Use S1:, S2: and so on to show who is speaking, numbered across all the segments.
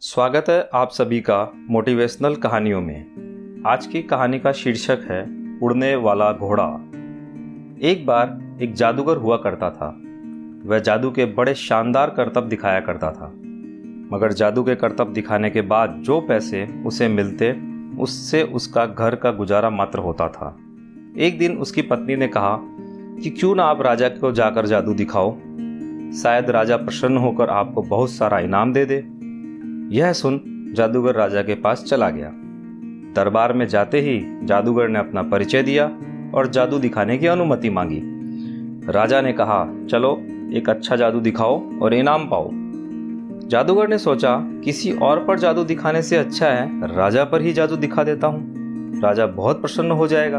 S1: स्वागत है आप सभी का मोटिवेशनल कहानियों में। आज की कहानी का शीर्षक है उड़ने वाला घोड़ा। एक बार एक जादूगर हुआ करता था। वह जादू के बड़े शानदार करतब दिखाया करता था, मगर जादू के करतब दिखाने के बाद जो पैसे उसे मिलते उससे उसका घर का गुजारा मात्र होता था। एक दिन उसकी पत्नी ने कहा कि क्यों ना आप राजा को जाकर जादू दिखाओ, शायद राजा प्रसन्न होकर आपको बहुत सारा इनाम दे दे। यह सुन जादूगर राजा के पास चला गया। दरबार में जाते ही जादूगर ने अपना परिचय दिया और जादू दिखाने की अनुमति मांगी। राजा ने कहा, चलो एक अच्छा जादू दिखाओ और इनाम पाओ। जादूगर ने सोचा, किसी और पर जादू दिखाने से अच्छा है राजा पर ही जादू दिखा देता हूँ, राजा बहुत प्रसन्न हो जाएगा।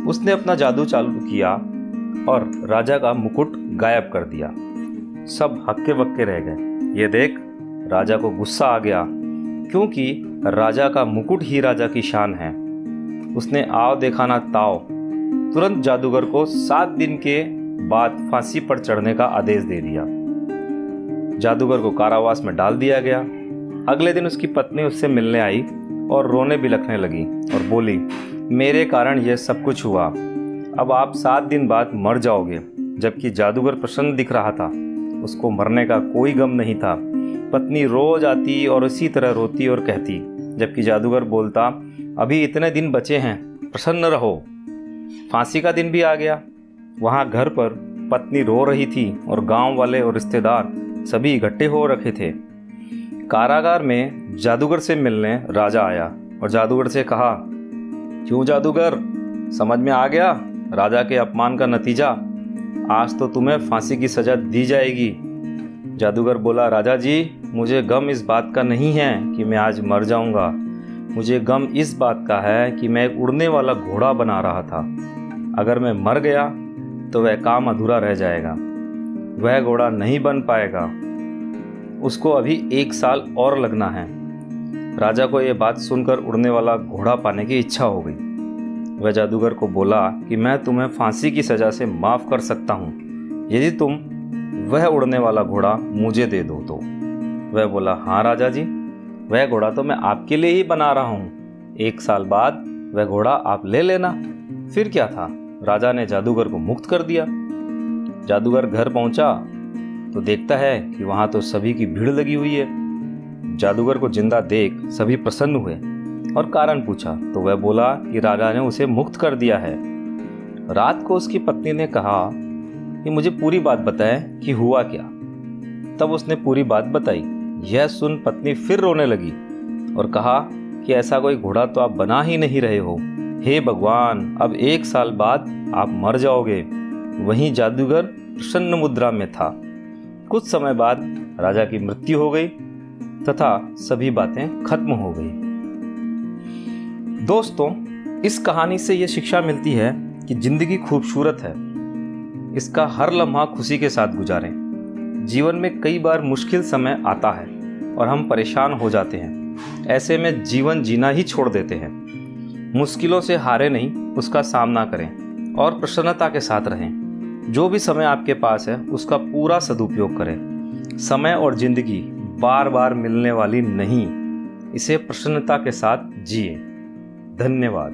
S1: उसने अपना जादू चालू किया और राजा का मुकुट गायब कर दिया। सब हक्के बक्के रह गए। ये देख राजा को गुस्सा आ गया, क्योंकि राजा का मुकुट ही राजा की शान है। उसने आव देखा ना ताव, तुरंत जादूगर को 7 दिन के बाद फांसी पर चढ़ने का आदेश दे दिया। जादूगर को कारावास में डाल दिया गया। अगले दिन उसकी पत्नी उससे मिलने आई और रोने बिलखने लगी और बोली, मेरे कारण यह सब कुछ हुआ, अब आप 7 दिन बाद मर जाओगे। जबकि जादूगर प्रसन्न दिख रहा था, उसको मरने का कोई गम नहीं था। पत्नी रोज आती और इसी तरह रोती और कहती, जबकि जादूगर बोलता, अभी इतने दिन बचे हैं, प्रसन्न रहो। फांसी का दिन भी आ गया। वहाँ घर पर पत्नी रो रही थी और गांव वाले और रिश्तेदार सभी इकट्ठे हो रखे थे। कारागार में जादूगर से मिलने राजा आया और जादूगर से कहा, क्यों जादूगर, समझ में आ गया राजा के अपमान का नतीजा? आज तो तुम्हें फांसी की सजा दी जाएगी। जादूगर बोला, राजा जी, मुझे गम इस बात का नहीं है कि मैं आज मर जाऊंगा। मुझे गम इस बात का है कि मैं एक उड़ने वाला घोड़ा बना रहा था। अगर मैं मर गया तो वह काम अधूरा रह जाएगा, वह घोड़ा नहीं बन पाएगा। उसको अभी 1 साल और लगना है। राजा को यह बात सुनकर उड़ने वाला घोड़ा पाने की इच्छा हो गई। वह जादूगर को बोला कि मैं तुम्हें फांसी की सजा से माफ़ कर सकता हूँ यदि तुम वह उड़ने वाला घोड़ा मुझे दे दो तो। वह बोला, हाँ राजा जी, वह घोड़ा तो मैं आपके लिए ही बना रहा हूँ। 1 साल बाद वह घोड़ा आप ले लेना। फिर क्या था, राजा ने जादूगर को मुक्त कर दिया। जादूगर घर पहुंचा तो देखता है कि वहां तो सभी की भीड़ लगी हुई है। जादूगर को जिंदा देख सभी प्रसन्न हुए और कारण पूछा तो वह बोला कि राजा ने उसे मुक्त कर दिया है। रात को उसकी पत्नी ने कहा कि मुझे पूरी बात बताएं कि हुआ क्या। तब उसने पूरी बात बताई। यह सुन पत्नी फिर रोने लगी और कहा कि ऐसा कोई घोड़ा तो आप बना ही नहीं रहे हो। हे भगवान, अब 1 साल बाद आप मर जाओगे। वहीं जादूगर प्रसन्न मुद्रा में था। कुछ समय बाद राजा की मृत्यु हो गई तथा सभी बातें खत्म हो गई। दोस्तों, इस कहानी से यह शिक्षा मिलती है कि जिंदगी खूबसूरत है, इसका हर लम्हा खुशी के साथ गुजारें। जीवन में कई बार मुश्किल समय आता है और हम परेशान हो जाते हैं। ऐसे में जीवन जीना ही छोड़ देते हैं। मुश्किलों से हारे नहीं, उसका सामना करें और प्रसन्नता के साथ रहें। जो भी समय आपके पास है उसका पूरा सदुपयोग करें। समय और जिंदगी बार बार मिलने वाली नहीं, इसे प्रसन्नता के साथ जिए। धन्यवाद।